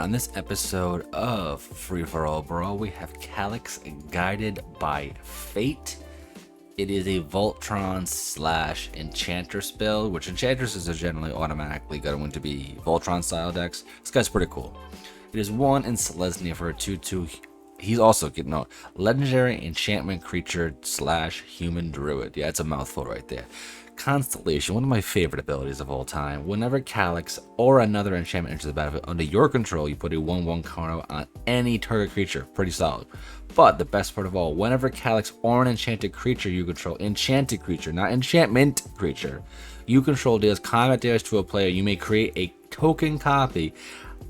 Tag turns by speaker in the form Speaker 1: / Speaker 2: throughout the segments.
Speaker 1: on this episode of Free for All Brawl, we have Calix Guided by Fate. It is a Voltron / Enchantress build, which Enchantresses are generally automatically going to be Voltron style decks. This guy's pretty cool. It is 1 in Selesnya for a 2/2. He's also getting a legendary enchantment creature / human druid. Yeah, it's a mouthful right there. Constellation, one of my favorite abilities of all time. Whenever Calix or another enchantment enters the battlefield under your control, you put a 1/1 counter on any target creature. Pretty solid. But the best part of all, whenever Calix or an enchanted creature you control, enchanted creature, not enchantment creature, you control deals combat damage to a player, you may create a token copy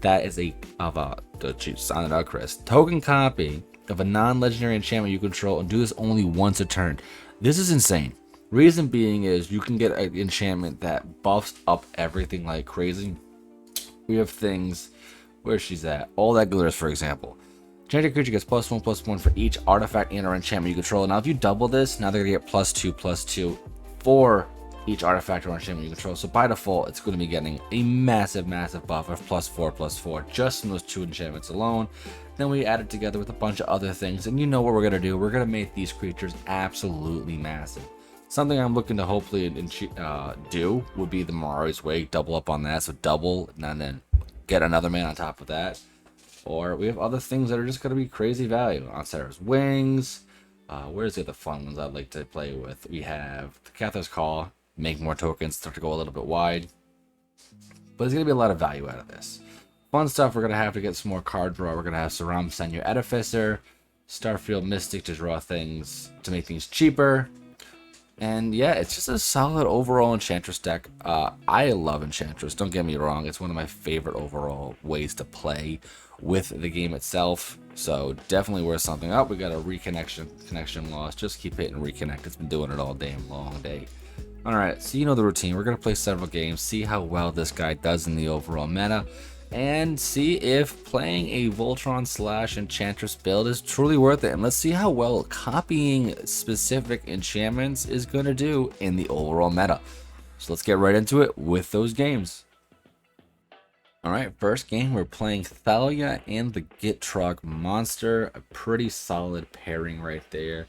Speaker 1: that is sounded out, Chris. Token copy of a non-legendary enchantment you control, and do this only once a turn. This is insane. Reason being is you can get an enchantment that buffs up everything like crazy. We have things, where she's at, all that glitters, for example. Enchanted creature gets +1/+1 for each artifact and or enchantment you control. Now if you double this, now they're gonna get +2/+2 for each artifact or enchantment you control. So by default, it's going to be getting a massive buff of +4/+4 just from those 2 enchantments alone. Then we add it together with a bunch of other things, and you know what we're gonna do. We're gonna make these creatures absolutely massive. Something I'm looking to hopefully do would be the Mirari's Wake, double up on that, so double and then get another man on top of that. Or we have other things that are just going to be crazy value. On Sarah's Wings. Where's the other fun ones I'd like to play with? We have the Cathar's Call, make more tokens, start to go a little bit wide. But there's going to be a lot of value out of this. Fun stuff, we're going to have to get some more card draw. We're going to have Saram Send Your Edificer, Starfield Mystic to draw things, to make things cheaper. And yeah, it's just a solid overall Enchantress deck. I love Enchantress, don't get me wrong. It's one of my favorite overall ways to play with the game itself. So definitely worth something up. We got a connection loss. Just keep hitting reconnect. It's been doing it all day long day. Alright, so you know the routine. We're going to play several games, see how well this guy does in the overall meta, and see if playing a Voltron / Enchantress build is truly worth it. And let's see how well copying specific enchantments is going to do in the overall meta. So let's get right into it with those games. Alright, first game, we're playing Thalia and the Gitrog Monster. A pretty solid pairing right there.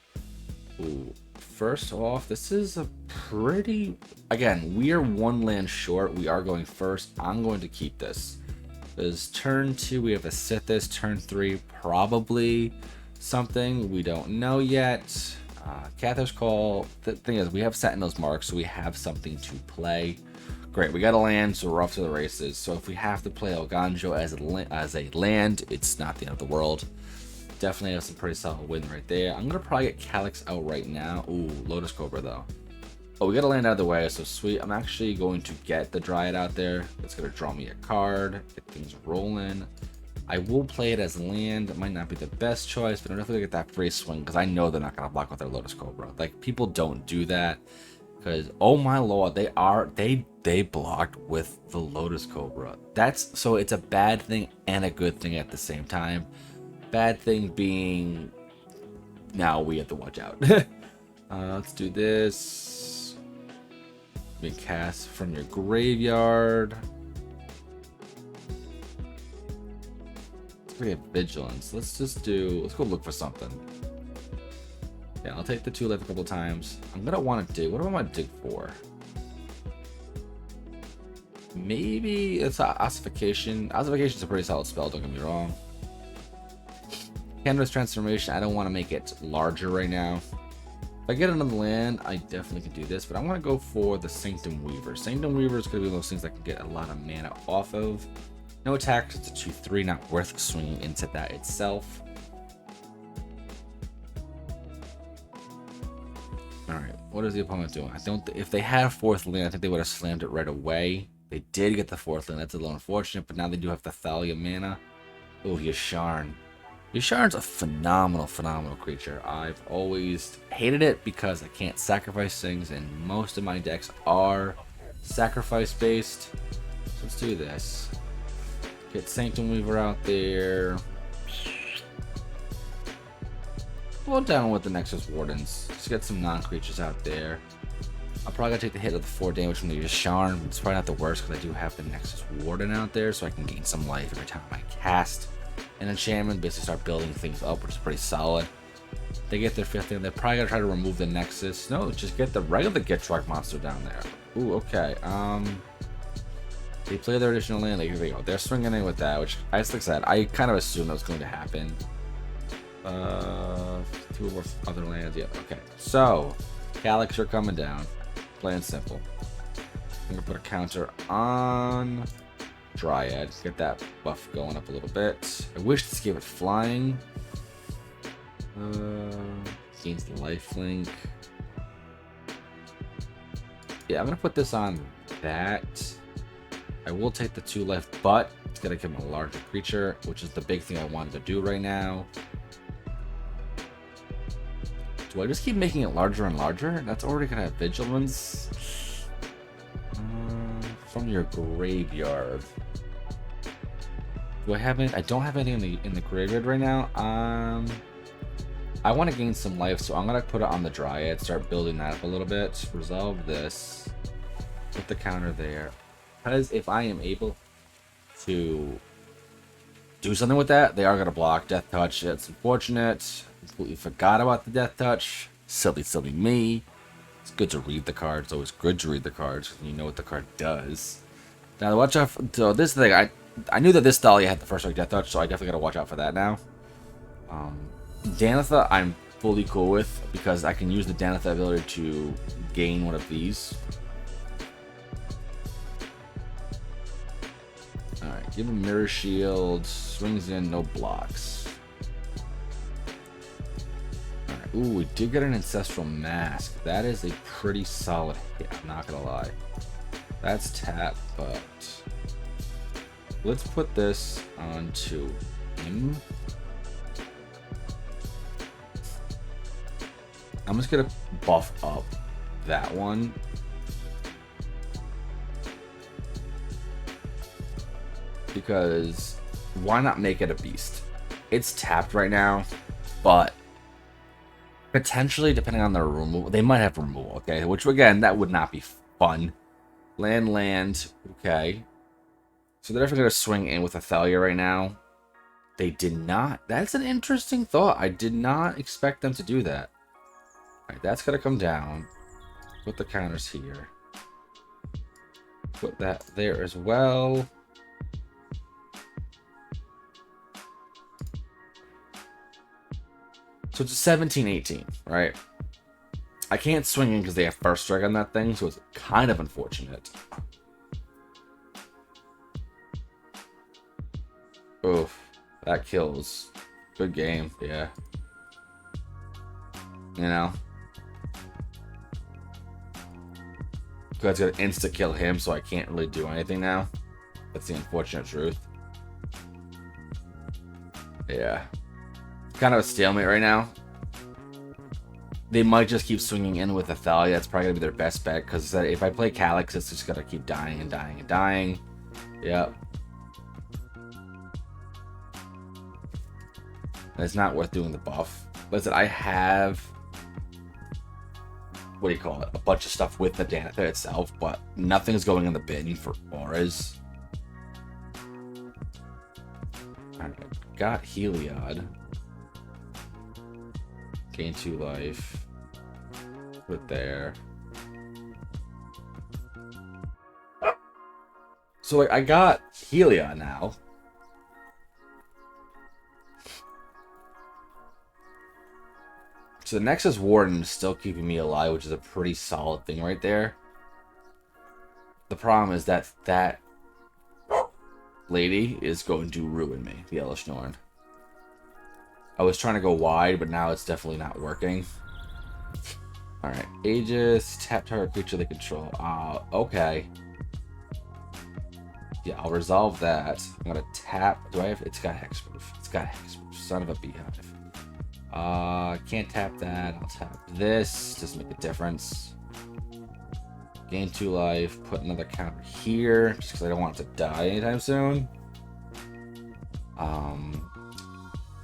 Speaker 1: Ooh. First off, this is a pretty... Again, we are 1 land short. We are going first. I'm going to keep this. Because turn 2, we have to sit this. Turn 3, probably something. We don't know yet. Cathar's Call. The thing is, we have Sentinel's Mark, so we have something to play. Great, we got a land, so we're off to the races. So if we have to play Elganjo as a land, it's not the end of the world. Definitely have some pretty solid win right there. I'm going to probably get Calix out right now. Ooh, Lotus Cobra, though. Oh, we got to land out of the way, so sweet. I'm actually going to get the Dryad out there. It's going to draw me a card, get things rolling. I will play it as land. It might not be the best choice, but I'm definitely going to get that free swing because I know they're not going to block with their Lotus Cobra. Like, people don't do that because, oh my lord, they blocked with the Lotus Cobra. So it's a bad thing and a good thing at the same time. Bad thing being, now we have to watch out. Let's do this. You can cast from your graveyard. Let's get Vigilance. Let's go look for something. Yeah, I'll take the 2 life a couple times. I'm gonna want to dig. What do I want to dig for? Maybe it's Ossification. Ossification is a pretty solid spell, don't get me wrong. Canvas Transformation, I don't want to make it larger right now. If I get another land, I definitely can do this, but I want to go for the Sanctum Weaver. Sanctum Weaver is going to be one of those things that can get a lot of mana off of. No attack, it's a 2/3, not worth swinging into that itself. Alright, what is the opponent doing? If they had a 4th land, I think they would have slammed it right away. They did get the 4th land, that's a little unfortunate, but now they do have the Thalia mana. Oh, Yasharn. Yasharn's a phenomenal creature. I've always hated it because I can't sacrifice things, and most of my decks are sacrifice based. So let's do this. Get Sanctum Weaver out there. We'll down with the Nexus Wardens. Just get some non-creatures out there. I'm probably gonna take the hit of the 4 damage from the Yasharn. It's probably not the worst because I do have the Nexus Warden out there, so I can gain some life every time I cast an enchantment. Basically start building things up, which is pretty solid. They get their 5th in. They're probably gonna try to remove the Nexus. No, just get the regular Gitrog monster down there. Ooh, okay. They play their additional land. Here they go. They're swinging in with that, which, as like I said, I kind of assumed that was going to happen. 2 more other lands. Yeah, okay. So, Calix, you're coming down. Plain and simple. I'm gonna put a counter on Dryad. Get that buff going up a little bit. I wish this gave it flying. Gains the lifelink. Yeah, I'm gonna put this on that. I will take the 2 life, but it's gonna give him a larger creature, which is the big thing I wanted to do right now. Do I just keep making it larger and larger? That's already gonna have vigilance. From your graveyard. Do I have any? I don't have any in the graveyard right now. I want to gain some life, so I'm gonna put it on the Dryad. Start building that up a little bit. Resolve this. Put the counter there. Because if I am able to do something with that, they are gonna block Death Touch. It's unfortunate. Completely forgot about the Death Touch. Silly me. It's good to read the cards. It's always good to read the cards. You know what the card does. Now watch out. So this thing, I knew that this Dahlia had the first Death Touch, so I definitely gotta watch out for that now. Danitha, I'm fully cool with because I can use the Danitha ability to gain one of these. All right, give him Mirror Shield. Swings in, no blocks. Ooh, we did get an Ancestral Mask. That is a pretty solid hit, I'm not gonna lie. That's tap, but let's put this onto him. I'm just gonna buff up that one. Because why not make it a beast? It's tapped right now, but potentially, depending on their removal, they might have removal, okay? Which, again, that would not be fun. Land, okay. So they're definitely going to swing in with Athalia right now. They did not. That's an interesting thought. I did not expect them to do that. Alright, that's going to come down. Put the counters here. Put that there as well. So it's a 17-18, right? I can't swing in because they have first strike on that thing, so it's kind of unfortunate. Oof, that kills. Good game, yeah. You know? It's gonna insta kill him, so I can't really do anything now. That's the unfortunate truth. Yeah. Kind of a stalemate right now. They might just keep swinging in with Athalia. That's probably gonna be their best bet because if I play Calix, it's just gonna keep dying and dying and dying. Yep. It's not worth doing the buff. Listen, I have, what do you call it? A bunch of stuff with the Danitha itself, but nothing's going in the bin for auras. Alright, got Heliod. Gain 2 life. Put it there. So like, I got Heliod now. So the Nexus Warden is still keeping me alive, which is a pretty solid thing right there. The problem is that that lady is going to ruin me, the Elesh Norn. I was trying to go wide, but now it's definitely not working. Alright, Aegis, tap target creature they control. Okay. Yeah, I'll resolve that. I'm gonna tap. Do I have? It's got hexproof. It's got hexproof. Son of a beehive. Can't tap that. I'll tap this. Doesn't make a difference. Gain 2 life. Put another counter here, just because I don't want it to die anytime soon.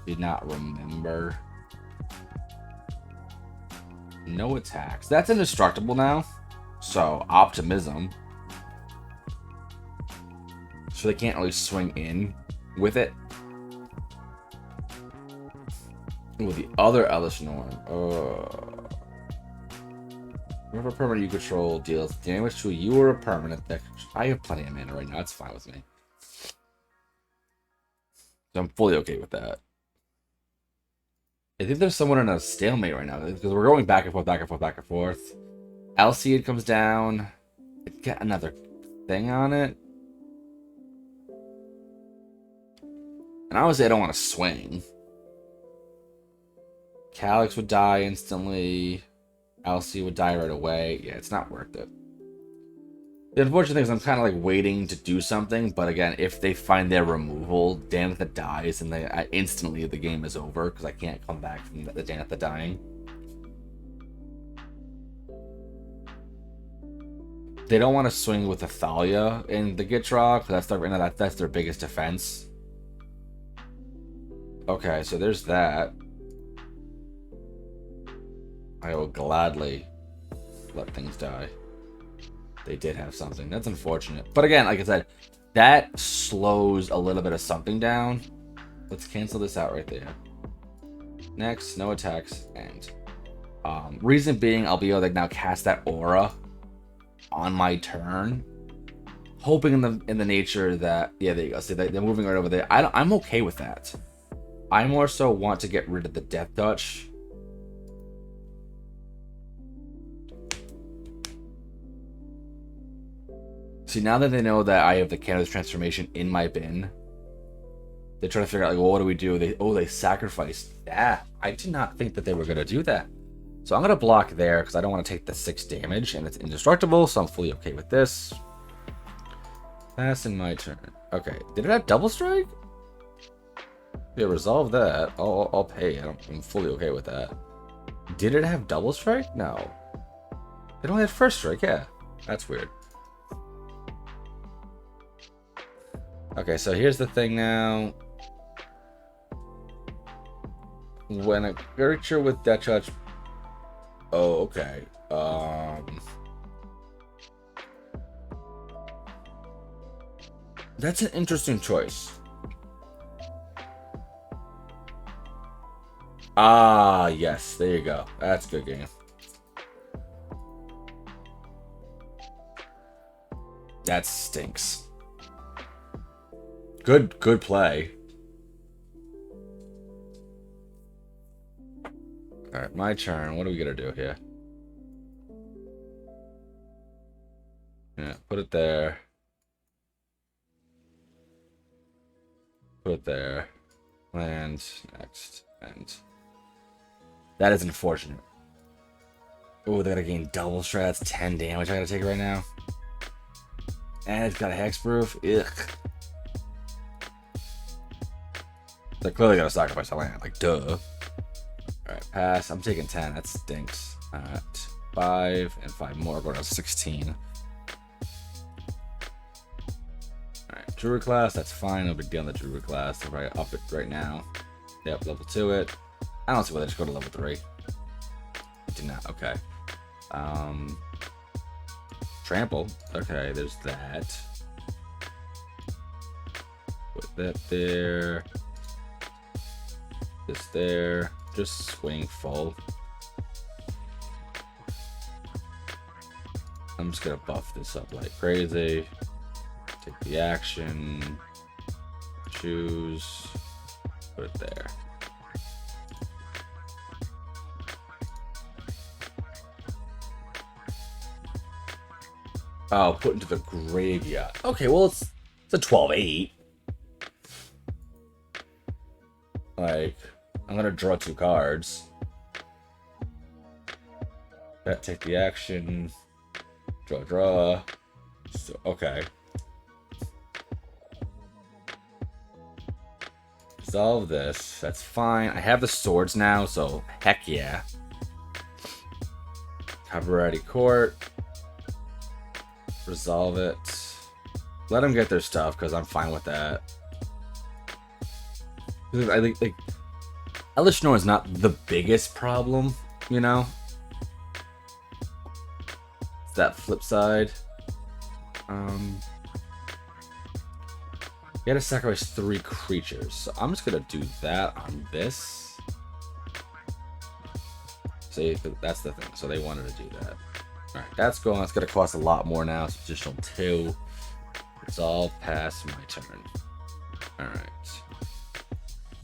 Speaker 1: Did not remember. No attacks. That's indestructible now. So, optimism. So they can't really swing in with it. With the other Ellis Norm. Whatever permanent you control deals damage to you or a permanent that... I have plenty of mana right now. It's fine with me. So I'm fully okay with that. I think there's someone in a stalemate right now. Because we're going back and forth, back and forth, back and forth. Alcide comes down. It got another thing on it. And obviously I don't want to swing. Calix would die instantly. Alcide would die right away. Yeah, it's not worth it. The unfortunate thing is I'm kind of like waiting to do something, but again, if they find their removal, Danitha dies, and instantly the game is over because I can't come back from the Danitha dying. They don't want to swing with Athalia in the Gitrog because that's their biggest defense. Okay, so there's that. I will gladly let things die. They did have something. That's unfortunate. But again, like I said, that slows a little bit of something down. Let's cancel this out right there. Next, no attacks, end. Reason being, I'll be able to now cast that aura on my turn, hoping in the nature that, yeah, there you go. See, they're moving right over there. I'm okay with that. I more so want to get rid of the Death Touch. See, now that they know that I have the Canada's transformation in my bin, they try to figure out, like, well, what do we do? They sacrificed. Yeah, I did not think that they were going to do that. So I'm going to block there because I don't want to take the 6 damage, and it's indestructible, so I'm fully okay with this. Pass in my turn. Okay, did it have double strike? Yeah, resolve that. I'll pay. I'm fully okay with that. Did it have double strike? No. It only had first strike, yeah. That's weird. Okay, so here's the thing now. When a creature with Death Touch... Oh, okay. That's an interesting choice. Ah, yes. There you go. That's a good game. That stinks. Good play. Alright, my turn. What are we gonna do here? Yeah, put it there. Put it there. Land. Next. And that is unfortunate. Oh, they gotta gain double strike. That's 10 damage I gotta take right now. And it's got a hexproof. Ugh. They clearly gotta sacrifice a land. Like, duh. Alright, pass. I'm taking 10. That stinks. Alright. 5 and 5 more. Go to 16. Alright, Druid class. That's fine. No big deal on the Druid class. I'll probably up it right now. Yep, level 2 it. I don't see why they just go to level 3. Do not. Okay. Trample. Okay, there's that. Put that there. This there. Just swing full. I'm just gonna buff this up like crazy. Take the action. Choose. Put it there. Oh, put into the graveyard. Okay, well, it's a 12-8. Like, I'm gonna draw 2 cards. That take the action. Draw. So, okay. Resolve this. That's fine. I have the swords now, so heck yeah. Cavalry Court. Resolve it. Let them get their stuff because I'm fine with that. I think like Elishnorn is not the biggest problem, you know. It's that flip side. You gotta sacrifice 3 creatures. So I'm just gonna do that on this. See, that's the thing. So they wanted to do that. Alright, that's going. It's gonna cost a lot more now. It's additional 2. Resolve, pass, my turn. Alright.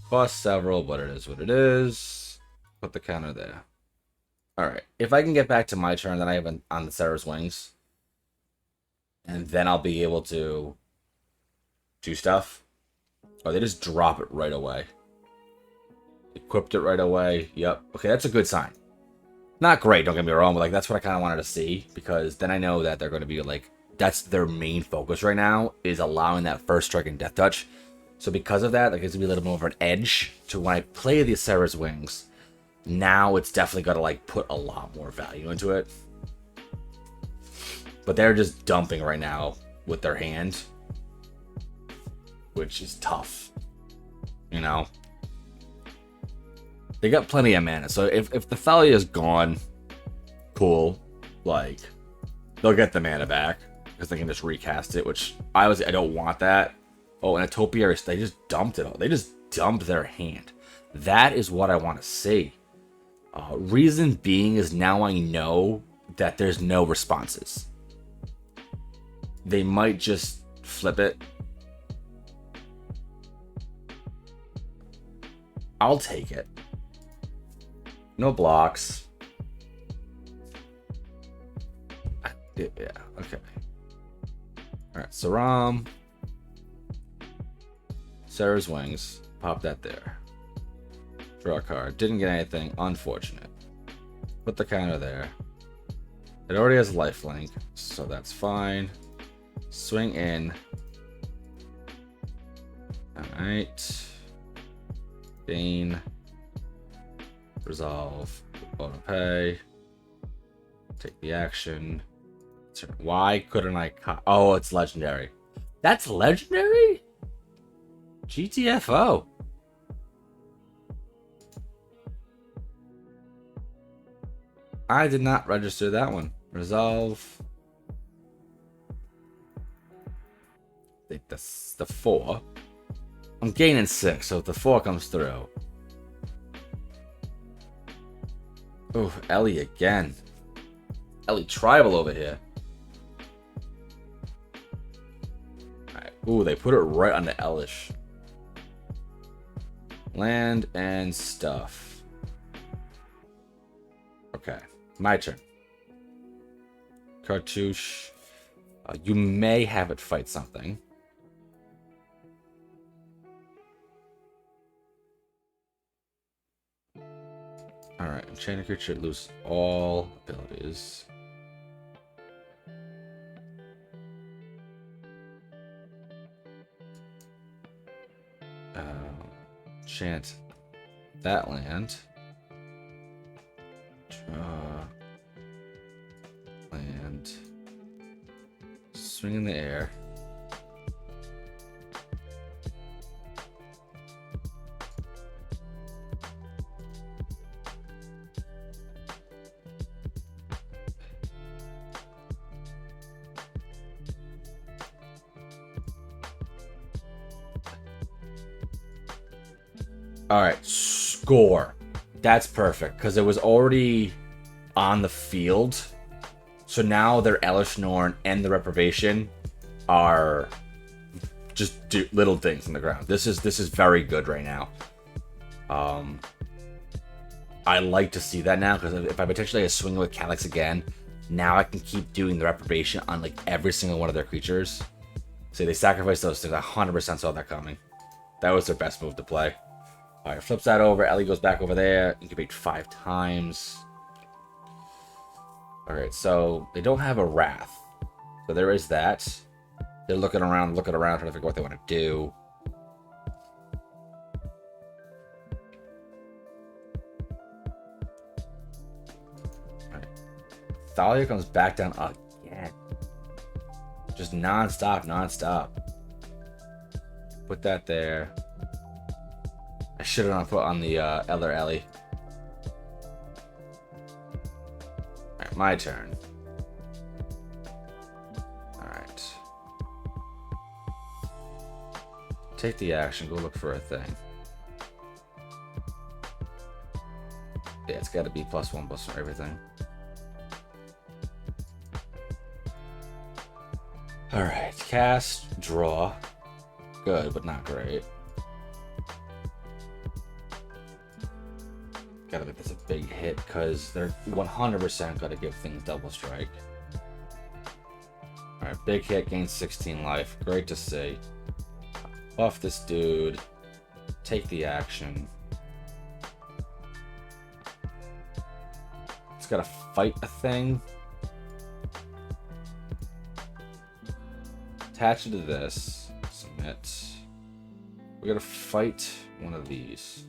Speaker 1: Cost several, but it is what it is. Put the counter there. Alright. If I can get back to my turn, then I have on the Sarah's Wings. And then I'll be able to do stuff. Oh, they just drop it right away. Equipped it right away. Yep. Okay, that's a good sign. Not great, don't get me wrong, but like that's what I kind of wanted to see, because then I know that they're going to be like, that's their main focus right now, is allowing that first strike and death touch. So because of that, like it's going to be a little more of an edge to when I play the Sarah's Wings. Now it's definitely got to like put a lot more value into it. But they're just dumping right now with their hand, which is tough, you know. They got plenty of mana, so if the Thalia is gone, cool. Like, they'll get the mana back because they can just recast it, which I don't want that. Oh, and Atopia, they just dumped it all. They just dumped their hand. That is what I want to see. Reason being is now I know that there's no responses. They might just flip it. I'll take it. No blocks. Yeah, okay. Alright, Saram. Sarah's Wings. Pop that there. Draw a card. Didn't get anything. Unfortunate. Put the counter there. It already has lifelink, so that's fine. Swing in. Alright. Gain. Resolve. Auto pay. Take the action. Why couldn't I... Oh, it's legendary. That's legendary? GTFO. I did not register that one. Resolve. The 4. I'm gaining 6, so if the 4 comes through. Oh, Ellie again. Ellie Tribal over here. Alright. Ooh, they put it right on the Elish. Land and stuff. Okay, my turn. Cartouche. You may have it fight something. Alright, enchanted creature lose all abilities. Enchant that land. Draw land. Swing in the air. Alright, score. That's perfect, because it was already on the field. So now their Elish Norn and the Reprobation are just little things in the ground. This is very good right now. I like to see that now, because if I potentially have swing with Calix again, now I can keep doing the Reprobation on like every single one of their creatures. See, they sacrificed those things. I 100% saw that coming. That was their best move to play. Alright, flips that over. Ellie goes back over there. Incubate 5 times. Alright, so they don't have a Wrath. So there is that. They're looking around, trying to figure out what they want to do. Alright. Thalia comes back down again. Just non-stop. Put that there. I should have put on the other Ellie. Alright, my turn. take the action, go look for a thing. Yeah, it's got to be +1/+1 for everything. Alright, cast, draw. Good, but not great. Gotta make this a big hit, because they're 100% gotta give things double strike. Alright, big hit, gains 16 life. Great to see. Buff this dude. Take the action. It's gotta fight a thing. Attach it to this. Submit. We're gonna fight one of these.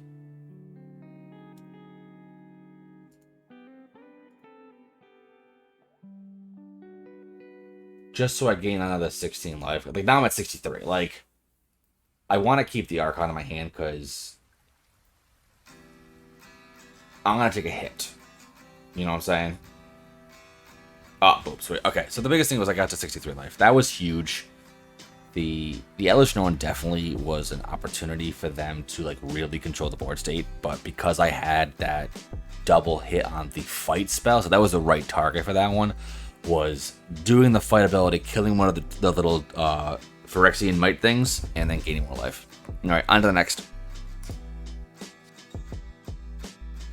Speaker 1: Just so I gain another 16 life. Like, now I'm at 63. Like, I want to keep the Archon in my hand because I'm going to take a hit. You know what I'm saying? Oh, boom, sweet. Okay, so the biggest thing was I got to 63 life. That was huge. The Elvish Norn definitely was an opportunity for them to, like, really control the board state. But because I had that double hit on the fight spell, so that was the right target for that one, was doing the fight ability, killing one of the little Phyrexian Might things, and then gaining more life. Alright, on to the next.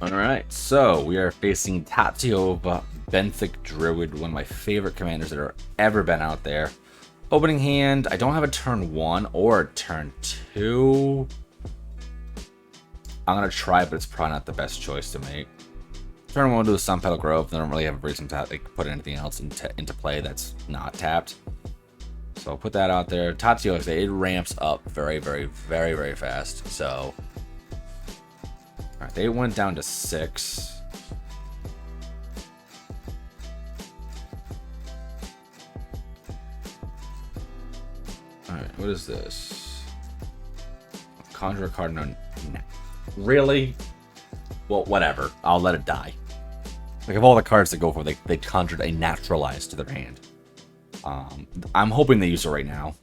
Speaker 1: Alright, so we are facing Tatiova, Benthic Druid, one of my favorite commanders that have ever been out there. Opening hand, I don't have a turn 1 or a turn 2. I'm going to try, but it's probably not the best choice to make. Turn 1 to the Sun Petal Grove. They don't really have a reason to put anything else into play that's not tapped. So I'll put that out there. Tatio, it ramps up very, very, very, very fast. So, alright, they went down to 6. Alright, what is this? Conjure a card, no. Really? Well, whatever. I'll let it die. Like, of all the cards that go for, they conjured a naturalized to their hand. I'm hoping they use it right now.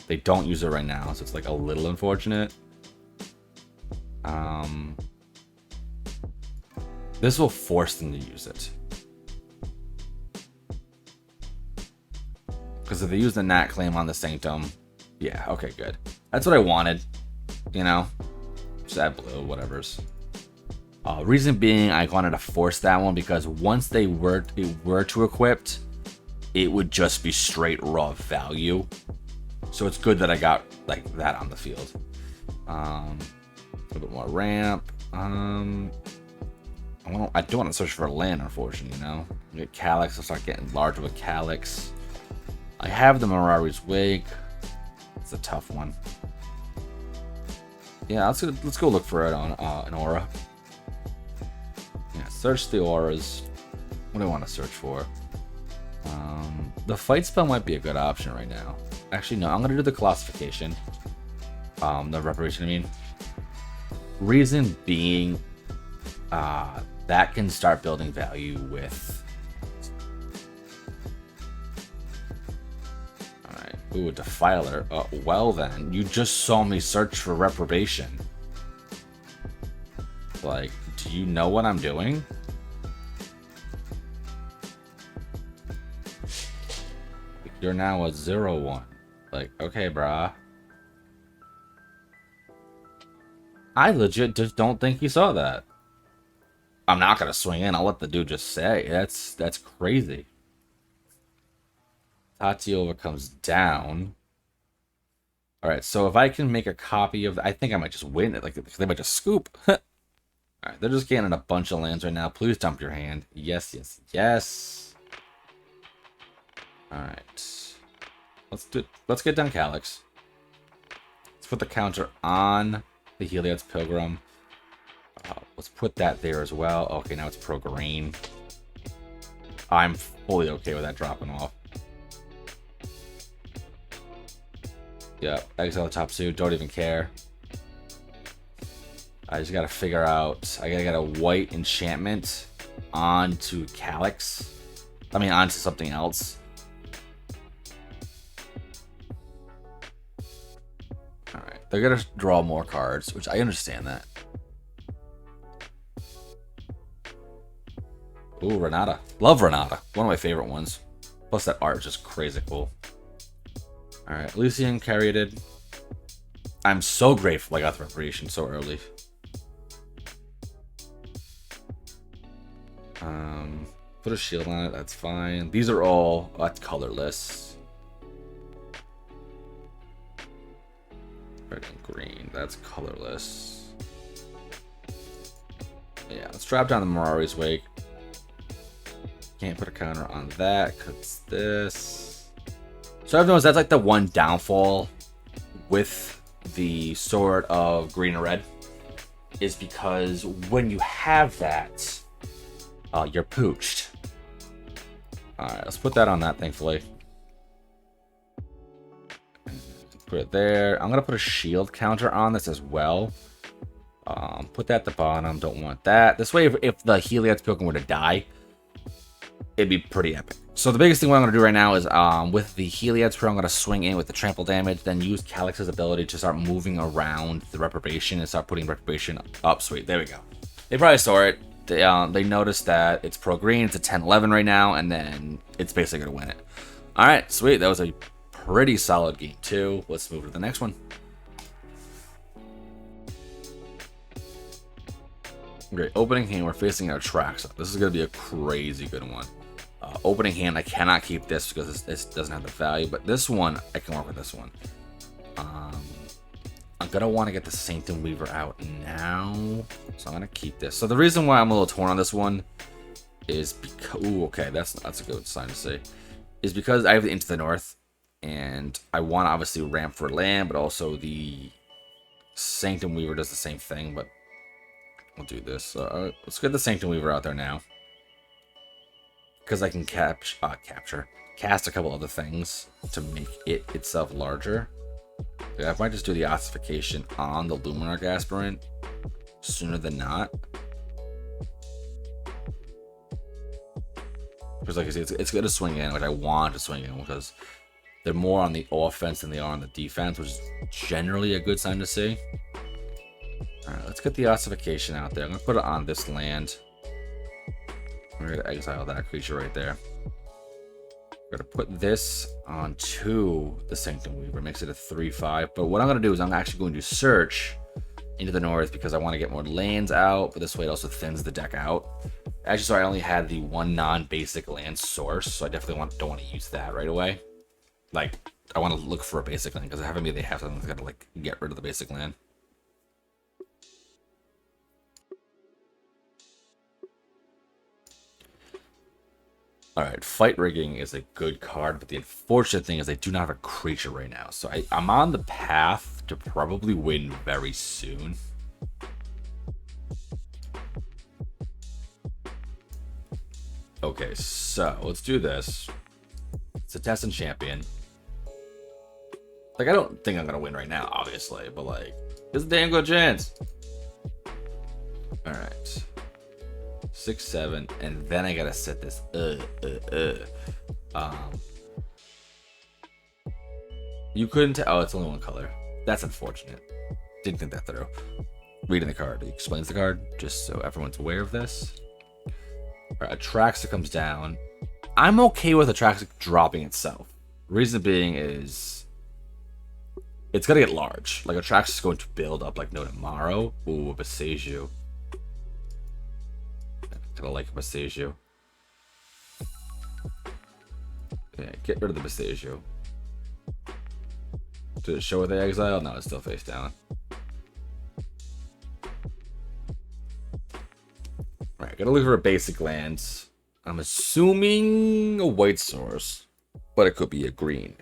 Speaker 1: They don't use it right now, so it's like a little unfortunate. This will force them to use it. Because if they use the Nat claim on the Sanctum, yeah, okay, good. That's what I wanted, you know? Just add blue, whatever's. Reason being, I wanted to force that one because once they were to equip, it would just be straight raw value. So it's good that I got like that on the field. A little bit more ramp. I do want to search for a land, unfortunately. You know, get Calix. I'll start getting larger with Calix. I have the Mirari's Wig. It's a tough one. Yeah, let's go look for it on an aura. Yeah, search the auras. What do I want to search for? The fight spell might be a good option right now. Actually, no, I'm gonna do the classification. The reparation, I mean. Reason being, that can start building value with. Alright, ooh, a Defiler. Well then, you just saw me search for reprobation. Like, do you know what I'm doing? You're now a 0-1. Like, okay, brah. I legit just don't think you saw that. I'm not gonna swing in. I'll let the dude just say. That's crazy. Tatiova comes down. Alright, so if I can make a copy of... I think I might just win it. Like, they might just scoop. Alright, they're just getting a bunch of lands right now. Please dump your hand. Yes, yes, yes. Alright. Let's get done Calix. Let's put the counter on the Heliod's Pilgrim. Let's put that there as well. Okay, now it's pro green. I'm fully okay with that dropping off. Yeah, exile the top two. Don't even care. I just gotta figure out. I gotta get a white enchantment onto Calix. I mean, onto something else. Alright. They're gonna draw more cards, which I understand that. Ooh, Renata. Love Renata. One of my favorite ones. Plus that art is just crazy cool. Alright, Lucian, Caryatid. I'm so grateful I got the reparation so early. Put a shield on it, that's fine. These are all colorless. Red and green, that's colorless. Yeah, let's drop down the Mirari's Wake. Can't put a counter on that because this. So I've noticed that's like the one downfall with the Sword of Green and Red, is because when you have that, you're pooched. Alright, let's put that on that, thankfully. Put it there. I'm going to put a shield counter on this as well. Put that at the bottom. Don't want that. This way, if the Heliod's Pokemon were to die, it'd be pretty epic. So the biggest thing what I'm going to do right now is with the Heliod's Pro, I'm going to swing in with the trample damage, then use Calix's ability to start moving around the reprobation and start putting reprobation up. Sweet, there we go. They probably saw it. They noticed that it's pro green, it's a 10-11 right now, and then it's basically going to win it. Alright, sweet. That was a pretty solid game too. Let's move to the next one. Great. Opening hand, we're facing our tracks. This is going to be a crazy good one. Opening hand, I cannot keep this because this doesn't have the value, but this one, I can work with this one. I'm going to want to get the Sanctum Weaver out now, so I'm going to keep this. So the reason why I'm a little torn on this one is because... Ooh, okay, that's a good sign to see. Is because I have the Into the North, and I want to obviously ramp for land, but also the Sanctum Weaver does the same thing, but we'll do this. Let's get the Sanctum Weaver out there now. Because I can cast a couple other things to make it itself larger. Yeah, I might just do the ossification on the Luminarch Aspirant sooner than not. Because like I said, it's going to swing in, which I want to swing in, because they're more on the offense than they are on the defense, which is generally a good sign to see. Alright, let's get the ossification out there. I'm going to put it on this land. We're going to exile that creature right there. We're going to put this onto the Sanctum Weaver. Makes it a 3/5. But what I'm going to do is I'm actually going to search Into the North because I want to get more lands out. But this way it also thins the deck out. Actually, sorry, I only had the one non-basic land source. So I definitely don't want to use that right away. Like, I want to look for a basic land because I haven't they have something that's got to like get rid of the basic land. Alright, Fight Rigging is a good card, but the unfortunate thing is I do not have a creature right now. So I'm on the path to probably win very soon. Okay, so let's do this. It's a test and champion. Like, I don't think I'm going to win right now, obviously, but like, there's a damn good chance. Alright. 6, 7, and then I gotta set this. You couldn't tell. Oh, it's only one color. That's unfortunate. Didn't think that through. Reading the card. He explains the card just so everyone's aware of this. Alright, Atraxa comes down. I'm okay with Atraxa dropping itself. Reason being is it's gonna get large. Like, Atraxa is going to build up like no tomorrow. Ooh, Beseju. Kind of like Beseju. Yeah, get rid of the Beseju. Did it show with the exile? No, it's still face down. Alright, gotta look for a basic lands. I'm assuming a white source, but it could be a green.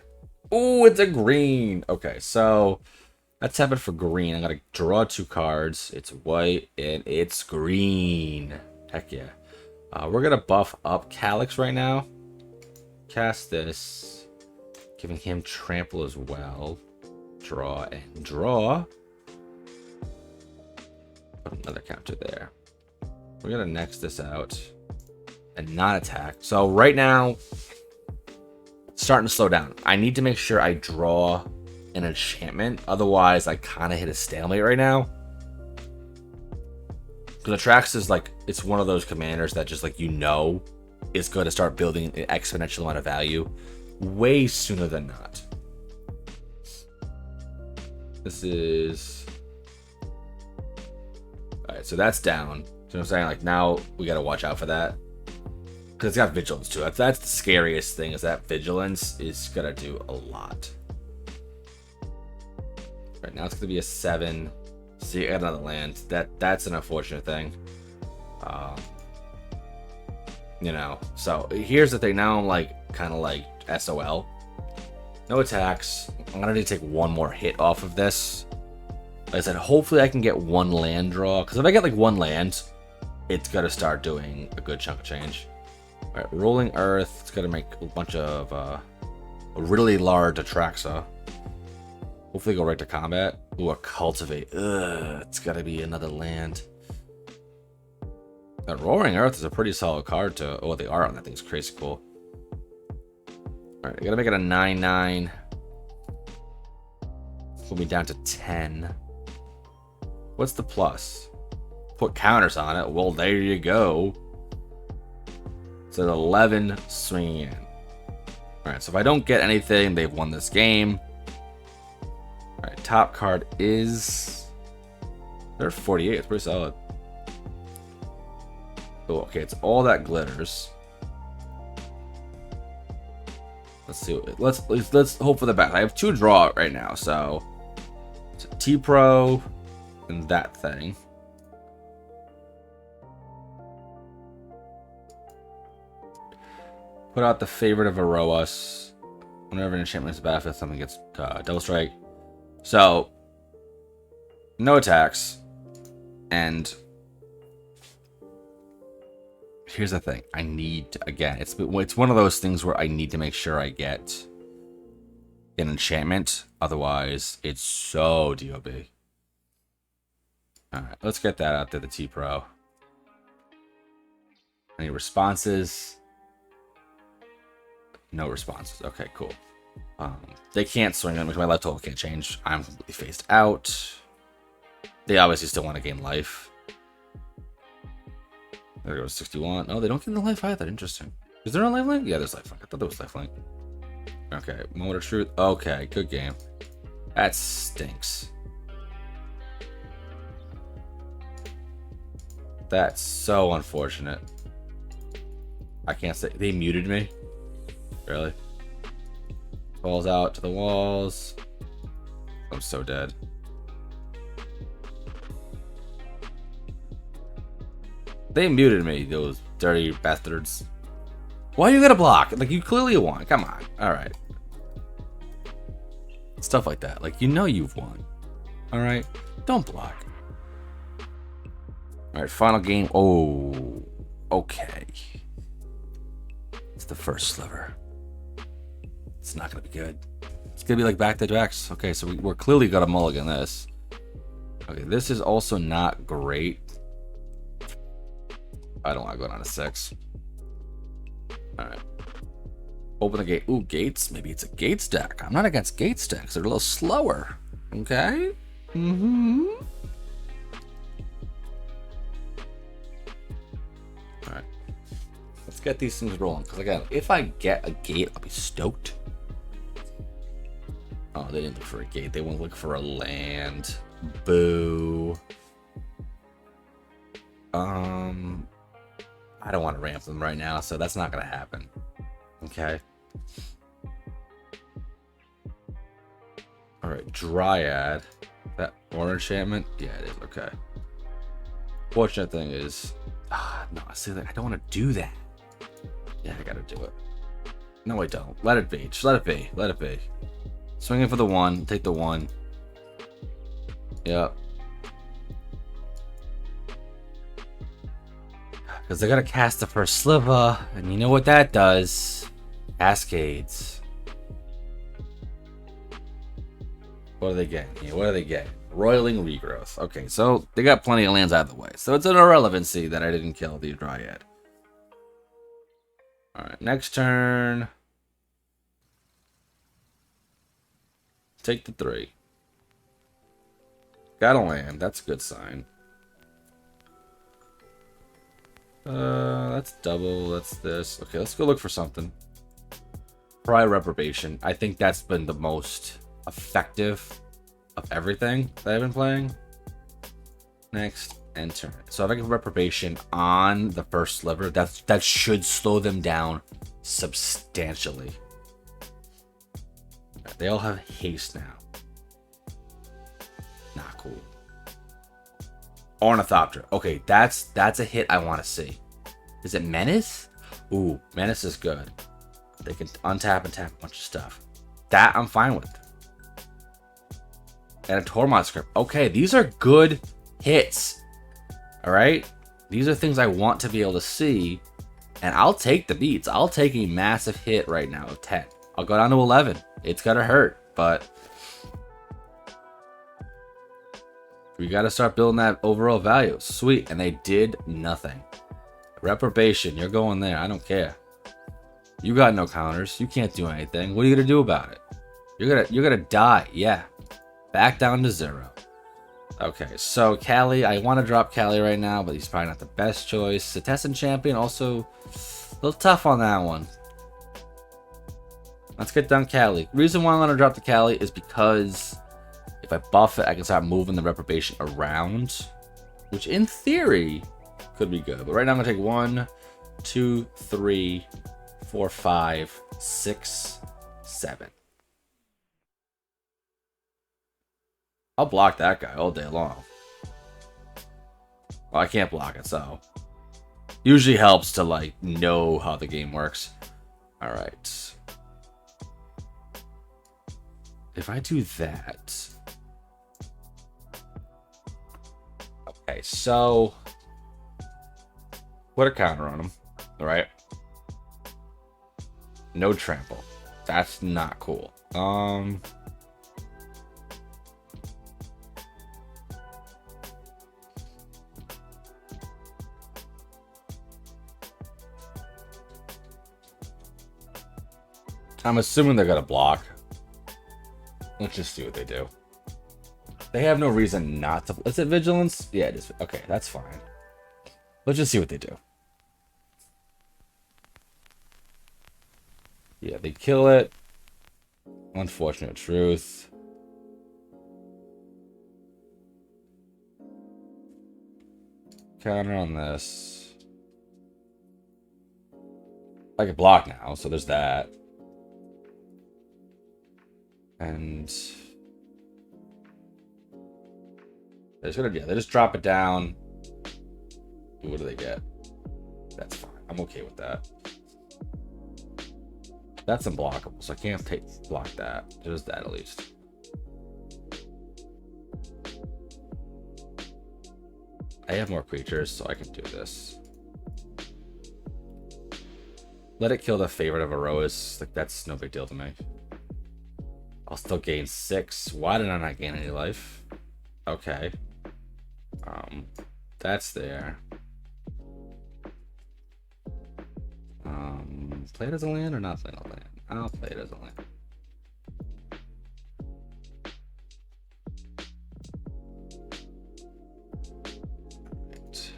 Speaker 1: Oh, it's a green. Okay, so let's have it for green. I'm gonna draw 2 cards. It's white and it's green. Heck yeah. We're gonna buff up Calix right now. Cast this, giving him trample as well. Draw and draw. Put another counter there. We're gonna next this out and not attack. So right now, it's starting to slow down. I need to make sure I draw an enchantment. Otherwise, I kind of hit a stalemate right now. Because Atrax is like, it's one of those commanders that just like, is going to start building an exponential amount of value way sooner than not. This is... Alright, so that's down. So I'm saying, like, now we gotta watch out for that. Because it's got vigilance too. That's the scariest thing, is that vigilance is gonna do a lot. Right now it's gonna be a 7. See, I got another land. That's an unfortunate thing. You know, so here's the thing. Now I'm like kind of like SOL. No attacks. I'm gonna need to take one more hit off of this. Like I said, hopefully I can get one land draw. Because if I get like one land, it's gonna start doing a good chunk of change. All right, rolling earth. It's gonna make a bunch of a really large Atraxa. Hopefully go right to combat. Ooh, a cultivate. Ugh, it's gotta be another land. That Roaring Earth is a pretty solid card to... Oh, the art on that thing's crazy cool. Alright, I gotta make it a 9/9. Put me down to 10. What's the plus? Put counters on it. Well, there you go. It's an 11 swinging in. Alright, so if I don't get anything, they've won this game. Alright, top card is... They're 48. It's pretty solid. Oh, okay, it's all that glitters. Let's see. Let's hope for the best. I have 2 draw right now, so it's a T-Pro and that thing. Put out the favorite of Aroas. Whenever an enchantment is battlefield, something gets double strike. So no attacks, and here's the thing. I need to, again, it's one of those things where I need to make sure I get an enchantment. Otherwise, it's so DOB. All right, let's get that out to the T-Pro. Any responses? No responses. Okay, cool. They can't swing them because my left total can't change. I'm completely phased out. They obviously still want to gain life. There goes 61. Oh, they don't get the life either. Interesting. Is there a lifelink? Yeah, there's lifelink. I thought there was lifelink. Okay, moment of truth. Okay, good game. That stinks. That's so unfortunate. I can't say. They muted me? Really? Falls out to the walls. I'm so dead. They muted me, those dirty bastards. Why you gotta block? Like, you clearly won. Come on. Alright. Stuff like that. Like, you know you've won. Alright? Don't block. Alright, final game. Oh. Okay. It's the first sliver. It's not gonna be good. It's gonna be like back to Drax. Okay, so we're clearly gonna mulligan this. Okay, this is also not great. I don't want to go down to 6. Alright. Open the gate. Ooh, gates. Maybe it's a gates deck. I'm not against gates decks. They're a little slower. Okay? Mm-hmm. Alright. Let's get these things rolling. Because again, if I get a gate, I'll be stoked. Oh, they didn't look for a gate. They won't look for a land. Boo. I don't want to ramp them right now, so that's not going to happen. Okay. Alright, Dryad. That or enchantment? Yeah, it is. Okay. Fortunate thing is... no, see, I don't want to do that. Yeah, I got to do it. No, I don't. Let it be. Just let it be. Let it be. Swinging for the 1. Take the 1. Yep. Because they're going to cast the first sliver. And you know what that does. Cascades. What are they getting here? What are they getting? Roiling Regrowth. Okay, so they got plenty of lands out of the way. So it's an irrelevancy that I didn't kill the Dryad. Alright, next turn. take the 3. Gotta land. That's a good sign. That's double. That's this. Okay, let's go look for something. Probably reprobation. I think that's been the most effective of everything that I've been playing. Next, enter. So if I get reprobation on the first sliver, that should slow them down substantially. They all have haste now. Not cool. Ornithopter. Okay, that's a hit I want to see. Is it Menace? Ooh, Menace is good. They can untap and tap a bunch of stuff. That I'm fine with. And a Tormod script. Okay, these are good hits. Alright? These are things I want to be able to see. And I'll take the beats. I'll take a massive hit right now of 10. I'll go down to 11. It's gonna hurt, but we gotta start building that overall value. Sweet, and they did nothing. Reprobation, you're going there. I don't care. You got no counters. You can't do anything. What are you gonna do about it? You're gonna die. Yeah. Back down to 0. Okay, so Callie, I want to drop Callie right now, but he's probably not the best choice. Cetessan Champion, also a little tough on that one. Let's get down Callie. Reason why I want to drop the Callie is because if I buff it, I can start moving the reprobation around, which in theory could be good. But right now I'm gonna take 1, 2, 3, 4, 5, 6, 7. I'll block that guy all day long. Well, I can't block it, so usually helps to like know how the game works. All right. If I do that, okay, so put a counter on him. All right. No trample. That's not cool. I'm assuming they're gonna block. Let's just see what they do. They have no reason not to. Is it vigilance? Yeah, it is. Okay, that's fine. Let's just see what they do. Yeah, they kill it. Unfortunate truth. Counter on this. I can block now, so there's that. And they're just gonna, yeah, they just drop it down. What do they get? That's fine. I'm okay with that. That's unblockable, so I can't block that. There's that at least. I have more creatures, so I can do this. Let it kill the favorite of a Rose. Like, that's no big deal to me. I'll still gain 6. Why did I not gain any life? Okay. That's there. Play it as a land or not play it as a land? I'll play it as a land. Right.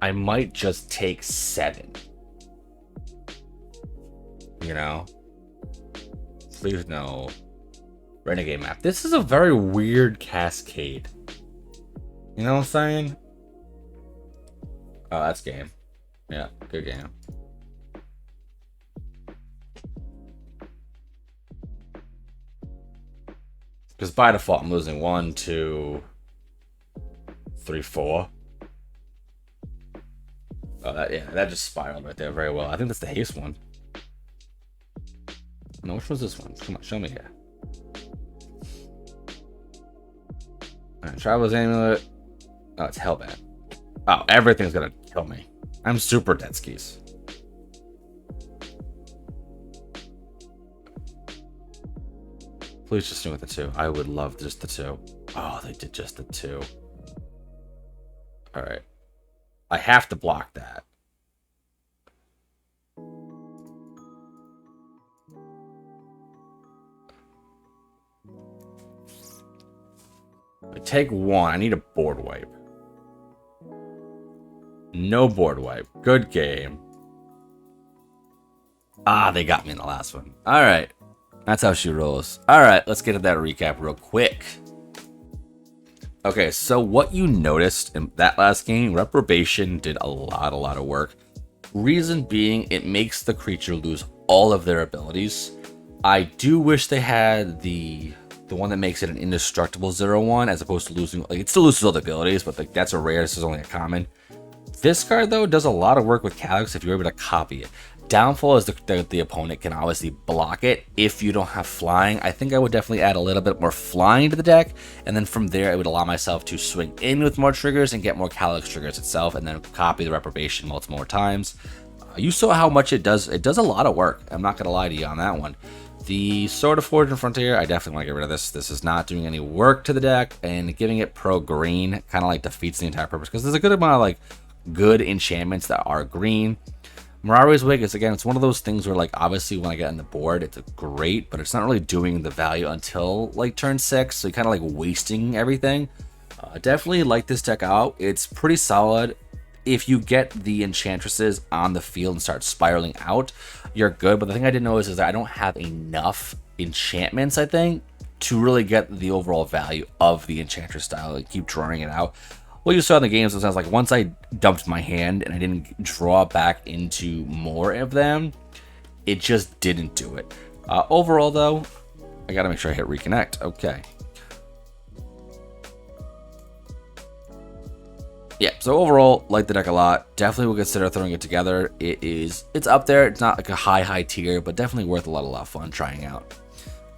Speaker 1: I might just take 7. You know? Please no. Renegade map. This is a very weird cascade. You know what I'm saying? Oh, that's game. Yeah, good game. Because by default, I'm losing 1, 2, 3, 4. Oh, that just spiraled right there very well. I think that's the haste one. No, which was this one? Come on, show me here. Alright, Traveler's Amulet. Oh, it's Hellbent. Oh, everything's gonna kill me. I'm super dead skis. Please just do with the 2. I would love just the 2. Oh, they did just the 2. Alright. I have to block that. take one. I need a board wipe. No board wipe. Good game. Ah, they got me in the last one. All right. That's how she rolls. All right, let's get to that recap real quick. Okay, so what you noticed in that last game, Reprobation did a lot of work. Reason being, it makes the creature lose all of their abilities. I do wish they had the one that makes it an indestructible 0/1 as opposed to losing, like, it still loses all the abilities, but like that's a rare, this is only a common. This card though does a lot of work with Calix if you're able to copy it. Downfall is the opponent can obviously block it if you don't have flying. I think I would definitely add a little bit more flying to the deck, and then from there I would allow myself to swing in with more triggers and get more Calix triggers itself, and then copy the Reprobation multiple more times. You saw how much it does. It does a lot of work. I'm not gonna lie to you on that one. The Sword of Fortune Frontier, I definitely want to get rid of this. This is not doing any work to the deck, and giving it pro green kind of like defeats the entire purpose, because there's a good amount of like good enchantments that are green. Mirari's Wig is, again, it's one of those things where, like, obviously when I get on the board, it's great, but it's not really doing the value until like turn 6, so you're kind of like wasting everything. Definitely like this deck out. It's pretty solid. If you get the enchantresses on the field and start spiraling out, you're good. But the thing I didn't notice is that I don't have enough enchantments, I think, to really get the overall value of the enchantress style and keep drawing it out. What you saw in the game sometimes, like, once I dumped my hand and I didn't draw back into more of them, it just didn't do it. Overall, though, I gotta make sure I hit reconnect. Okay. Yeah, so overall, like the deck a lot. Definitely will consider throwing it together. It's up there. It's not like a high tier, but definitely worth a lot of fun trying out.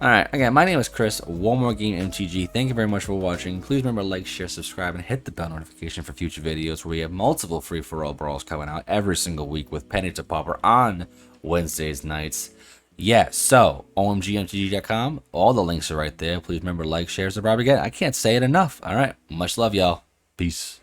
Speaker 1: Alright, again, my name is Chris, OMGMTG. Thank you very much for watching. Please remember to like, share, subscribe, and hit the bell notification for future videos where we have multiple free-for-all brawls coming out every single week with Penny to Popper on Wednesdays nights. Yeah, so, OMGMTG.com, all the links are right there. Please remember to like, share, subscribe again. I can't say it enough. Alright, much love, y'all. Peace.